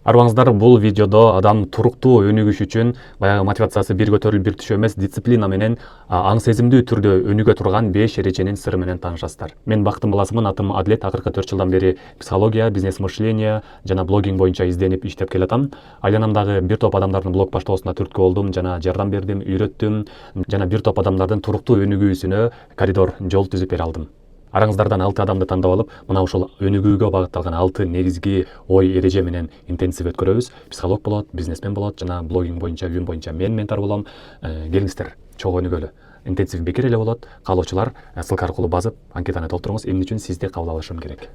Арбаңыздар, бул видеодо адам туруктуу өнүгүш үчүн баягы мотивациясы бир көтөрүлүп бир түшүү эмес, дисциплина менен аң сезимдүү түрдө өнүгө турган 5 эреженин сыры менен таанышасыздар. Мен бактын баласымын, атым Адилет. Акыркы 4 жылдан бери психология, бизнес мышление жана блогинг боюнча изденип иштеп келатам. Айланамдагы бир топ адамдардын блог баштоосуна түрткү болдум жана жардам бердим, үйрөттүм жана бир топ адамдардын туруктуу өнүгүүсүнө коридор, жол түзүп бере алдым. Араңыздардан 6 адамды тандап алып, мына ушул өнүгүүгө багытталган 6 негизги ой эреже менен интенсив өткөрөбүз. Психолог болот, бизнесмен болот жана блогинг боюнча, үн боюнча мен ментор болом. Келиңиздер, чогуу өнүгөлү. Интенсив бекер эле болот. Каалоочулар ссылка аркылуу басып, анкетаны толтуруңуз. Эмне үчүн сизди кабыл алышым керек?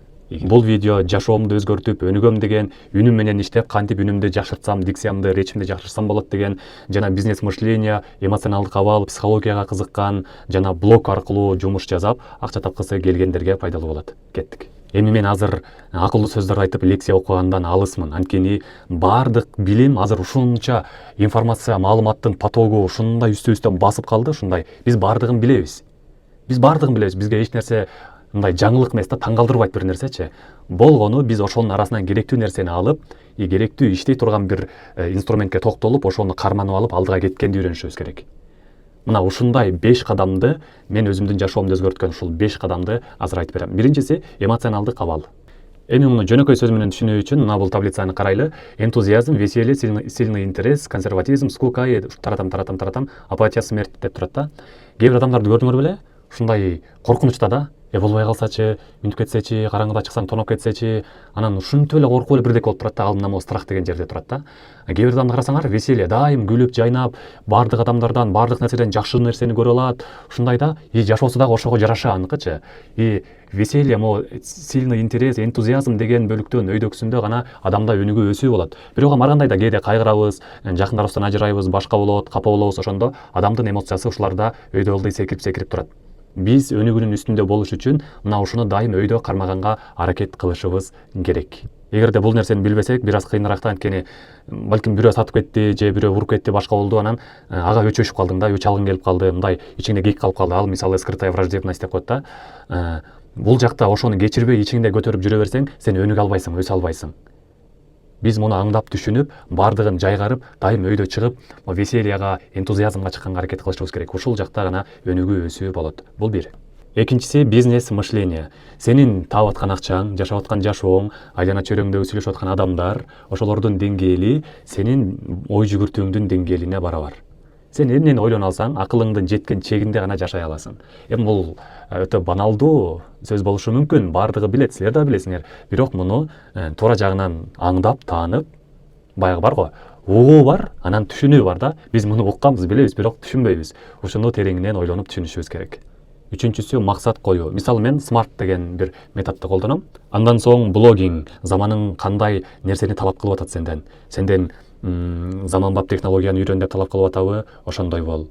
Бул видео жашоомду өзгөртүп, өнүгөм деген, үнүм менен иштеп, кантип үнүмдү жакшыртсам, дикциямды, речимди жакшыртсам болот деген, жана бизнес мышление, эмоционалдык абал, психологияга кызыккан, жана блог аркылуу жумуш жасап, акча тапкысы келгендерге пайдалуу болот. Кеттик. Эми мен азыр акылдуу сөздөр айтып лекция окугандан алысмын. Анткени баардык билим азыр ушунча информация, маалыматтын потогу ушундай үстүбүздөн басып калды, ушундай. Биз баардыгын билебиз. Бизге эч нерсе мындай жаңылык эмес да, таң калтырбайт бир нерсечи. Болгону биз ошонун арасынан керектүү нерсени алып, керектүү иштей турган бир инструментке токтолуп, ошону карманып алып алдыга кеткенди үйрөнүшүбүз керек. Мына ушундай 5 кадамды мен өзүмдүн жашоомду өзгөрткөн ушул 5 кадамды азыр айтып берем. Биринчиси эмоционалдык абал. Эми муну жөнөкөй сөз менен түшүнүү үчүн мына бул таблицаны карайлы. Энтузиазм, веселье, сильный интерес, консерватизм, скука, таратам, апатия, смерть деп турат да. Кээ бир адамдарды көрдүңөр беле? Ушундай коркунучта да. Болбой калсачы, үнүп кетсечи, караңгыда чыксаң тоноп кетсечи, анан ушинтип эле коркуп эле бирдеке болуп турат да, алдын ала страх деген жерде турат да. Кээ бир адамды карасаңар, веселье, дайым күлүп, жайнап, баардык адамдардан, баардык нерседен жакшы нерсени көрүп алат. Ушундай да, жашоосу дагы ошого жараша аныкычы. Веселье, сильный интерес, энтузиазм деген бөлүктөн өйдөксүндө гана адамда өнүгүү өсүү болот. Бирок ар кандай да кээде кайгырабыз, жакындарыбыздан ажырайбыз, башка болот, капа болобуз, ошондо адамдын эмоциясы ушуларда өйдө ылдый секирип турат. Биз өнүгүүнүн үстүндө болуш үчүн мына ушуну дайым өйдө кармаганга аракет кылышыбыз керек. Эгерде бул нерсени билбесек, бир аз кыйыныраак да, анткени балким бирөө сатып кетти же бирөө уруп кетти, башка болду, анан ага өчүшүп калдың да, өч алгың келип калды, мындай ичиңде кек калып калды. Ал мисалы скрытая враждебность деп коет да. Бул жакта ошону кечирбей ичиңде көтөрүп жүрө берсең, сен өнүгө албайсың, өсө албайсың. Биз муну аңдап түшүнүп, баардыгын жайгарып, дайым өйдө чыгып, весельяга, энтузиазмга чыкканга аракет кылышыбыз керек. Ушул жакта гана өнүгүү өсүү болот. Бул бир. Экинчиси бизнес мышление. Сенин таап аткан акчаң, жашап аткан жашооң, айлана чөйрөңдө сүйлөшүп аткан адамдар, ошолордун деңгээли сенин ой жүгүртүүңдүн деңгээлине барабар. Сен эмнени ойлоно алсаң, акылыңдын жеткен чегинде гана жашай аласың. Бул өтө баналдуу сөз болушу мүмкүн, баардыгы билет, силер да билесиңер. Бирок муну туура жагынан аңдап, таанып, баягы бар го, угуу бар, анан түшүнүү бар да. Биз муну укканбыз, билебиз, бирок түшүнбөйбүз. Ушуну тереңинен ойлонуп түшүнүшүбүз керек. Үчүнчүсү максат коюу. Мисалы мен смарт деген бир методду колдоном. Андан соң блогинг, заманың кандай нерсени талап кылып атат сенден. Сенден заманбап технологияны үйрөн деп талап кылып атабы, ошондой бол.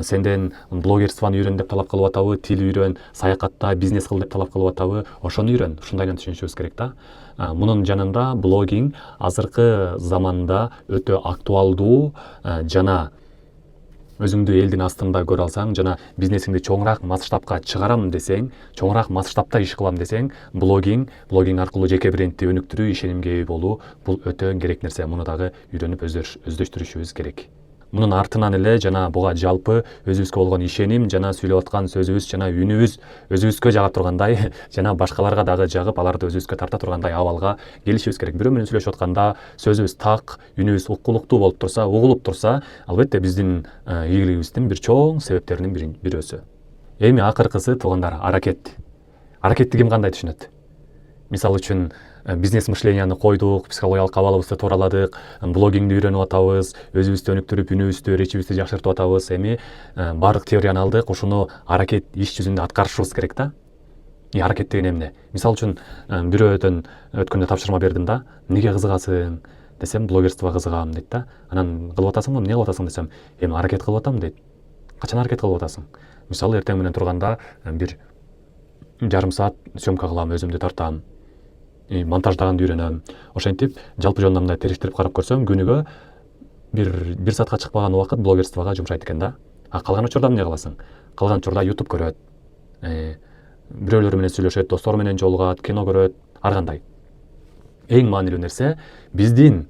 Сенден блогерствону үйрөн деп талап кылып атабы, тил үйрөн, саякатта бизнес кыл деп талап кылып атабы, ошону үйрөн. Ушундайдан түшүнүшүбүз керек да. Мунун жанында блогинг азыркы заманда өтө актуалдуу жана өзүңдү элдин астында көрө алсаң, жана бизнесиңди чоңураак масштабка чыгарам десең, чоңураак масштабта иш кылам десең, блогинг аркылуу жеке брендти өнүктүрүү, ишенимге ээ болуу, бул өтө керек нерсе. Муну дагы үйрөнүп өздөштүрүшүбүз керек. Мунун артынан эле жана буга жалпы өзүбүзгө болгон ишеним жана сүйлөп аткан сөзүбүз жана үнүбүз өзүбүзгө жага тургандай жана башкаларга дагы жагып, аларды өзүбүзгө тарта тургандай абалга келишибиз керек. Бирөө менен сүйлөшүп атканда сөзүбүз так, үнүбүз уккулуктуу болуп турса, угулуп турса, албетте биздин ийгилигибиздин бир чоң себептеринин бирөөсү. Эми акыркысы туугандар, аракет. Аракетти ким кандай түшүнөт? Мисалы үчүн бизнес мышленияны койдук, психологиялык абалыбызды туураладык, блогингди үйрөнүп атабыз, өзүбүздү өнүктүрүп, үнүбүздү, речибизди жакшыртып атабыз. Эми баардык теорияны алдык, ушуну аракет иш жүзүндө аткарышыбыз керек да. Аракет деген эмне? Мисалы үчүн бирөөдөн өткөндө тапшырма бердим да, эмнеге кызыгасың десем, блогерствого кызыгам дейт да. Анан кылып атасыңбы, эмне кылып атасың десем, аракет кылып атам дейт. Качан аракет кылып атасың? Мисалы эртең менен турганда бир жарым саат съемка кылам, өзүмдү тартам. Монтаждаганды үйрөнөм. Ошентип жалпы жонунда мындай териштирип карап көрсөм, күнүгө бир саатка чыкпаган убакыт блогерствого жумшайт экен да. Калган учурда эмне кыласың? Калган учурда YouTube көрөт, бирөөлөр менен сүйлөшөт, достору менен жолугат, кино көрөт, ар кандай. Эң маанилүү нерсе биздин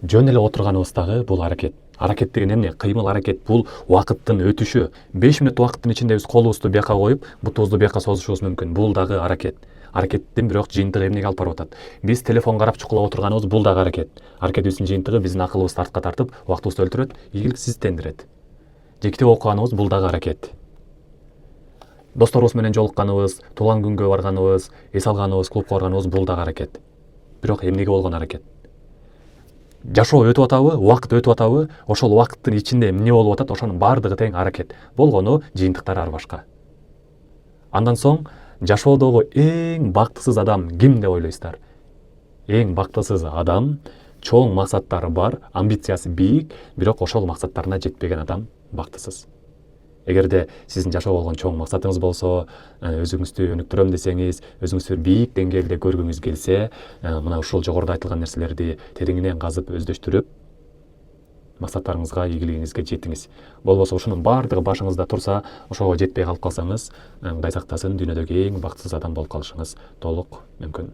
жөн эле отурганыбыздагы бул аракет. Аракет деген эмне? Кыймыл аракет бул убакыттын өтүшү. 5 мүнөт убакыттын ичинде биз колубузду бияка коюп, бутубузду бияка созушубуз мүмкүн. Бул дагы аракет. Аракеттин бирок жыйынтыгы эмнеге алып барып атат? Биз телефон карап чукулап отурганыбыз бул дагы аракет. Аракетибиздин жыйынтыгы биздин акылыбызды артка тартып, убактыбызды өлтүрөт, ийгиликсиздендирет. Жеке окуганыбыз бул дагы аракет. Досторубуз менен жолукканыбыз, туулган күнгө барганыбыз, эс алганыбыз, клубка барганыбыз бул дагы аракет. Бирок эмнеге болгон аракет? Жашоо өтүп атабы, убакыт өтүп атабы, ошол убакыттын ичинде эмне болуп атат, ошонун баардыгы тең аракет. Болгону жыйынтыктары ар башка. Андан соң жашоодогу эң бактысыз адам ким деп ойлойсуздар? Эң бактысыз адам чоң максаттары бар, амбициясы бийик, бирок ошол максаттарына жетпеген адам бактысыз. Эгерде сиздин жашоо болгон чоң максатыңыз болсо, өзүңүздү өнүктүрөм десеңиз, өзүңүздү бийик деңгээлде көргүңүз келсе, мына ушул жогоруда айтылган нерселерди тереңинен казып өздөштүрүп, максаттарыңызга, ийгилигиңизге жетиңиз. Болбосо ушунун баардыгы башыңызда турса, ошого жетпей калып калсаңыз, Кудай сактасын, дүйнөдөгү эң бактысыз адам болуп калышыңыз толук мүмкүн.